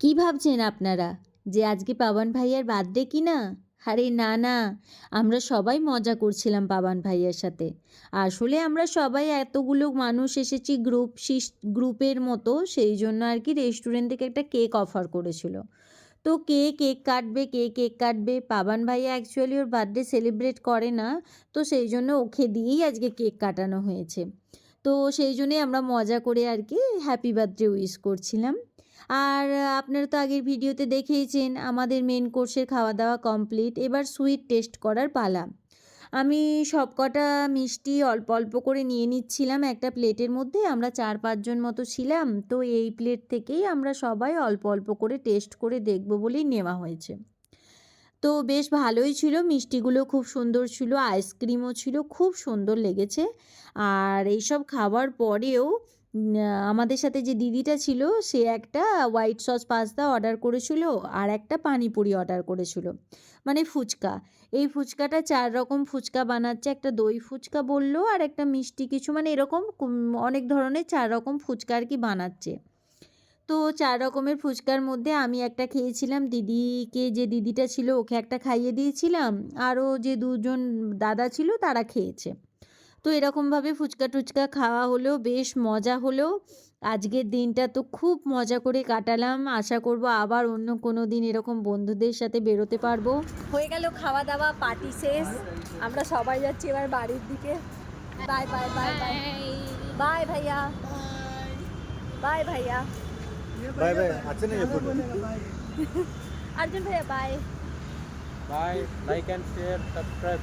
কি ভাবছেন আপনারা যে আজকে পাবন ভাইয়ার বার্থডে কি না? আরে না না, আমরা সবাই মজা করছিলাম পাবন ভাইয়ার সাথে। আসলে আমরা সবাই এতগুলো মানুষ এসেছি গ্রুপের মতো, সেই জন্য আর কি রেস্টুরেন্ট থেকে একটা কেক অফার করেছিল। তো কে কেক কাটবে। পাবন ভাইয়া অ্যাকচুয়ালি ওর বার্থডে সেলিব্রেট করে না, তো সেই জন্য ওকে দিয়েই আজকে কেক কাটানো হয়েছে। তো সেই জন্যই আমরা মজা করে আর কি হ্যাপি বার্থডে উইশ করছিলাম। আর আপনারা তো আগের ভিডিওতে দেখেইছেন আমাদের মেন কোর্সের খাওয়া দাওয়া কমপ্লিট, এবার সুইট টেস্ট করার পালা। আমি সবকটা মিষ্টি অল্প অল্প করে নিয়ে নিচ্ছিলাম একটা প্লেটের মধ্যে। আমরা 4-5 জন মতো ছিলাম, তো এই প্লেট থেকেই আমরা সবাই অল্প অল্প করে টেস্ট করে দেখব বলেই নেওয়া হয়েছে। তো বেশ ভালোই ছিল, মিষ্টিগুলো খুব সুন্দর ছিল, আইসক্রিমও ছিল, খুব সুন্দর লেগেছে। আর এইসব খাওয়ার পরেও আমাদের সাথে যে দিদিটা ছিল সে একটা হোয়াইট সস পাস্তা অর্ডার করেছিল আর একটা পানিপুরি অর্ডার করেছিল, মানে ফুচকা। এই ফুচকাটা 4 রকম ফুচকা বানাচ্ছে, একটা দই ফুচকা বললো আর একটা মিষ্টি কিছু, মানে এরকম অনেক ধরনের 4 রকম ফুচকা আর কি বানাচ্ছে। তো 4 রকমের ফুচকার মধ্যে আমি একটা খেয়েছিলাম, দিদিকে যে দিদিটা ছিল ওকে একটা খাইয়ে দিয়েছিলাম, আরও যে 2 জন দাদা ছিল তারা খেয়েছে। তো এরকমভাবে ফুচকা টুচকা খাওয়া হলো, বেশ মজা হলো। আজকের দিনটা তো খুব মজা করে কাটালাম। আশা করব আবার অন্য কোনো দিন এরকম বন্ধুদের সাথে বেরোতে পারবো। হয়ে গেল খাওয়া দাওয়া, পার্টি শেষ। আমরা সবাই যাচ্ছি এবার বাড়ির দিকে। Bye bye bye bye bye ভাইয়া, বাই ভাইয়া, बाय बाय अच्छे नहीं है फोटो अर्जुन भैया bye. Bye like and share subscribe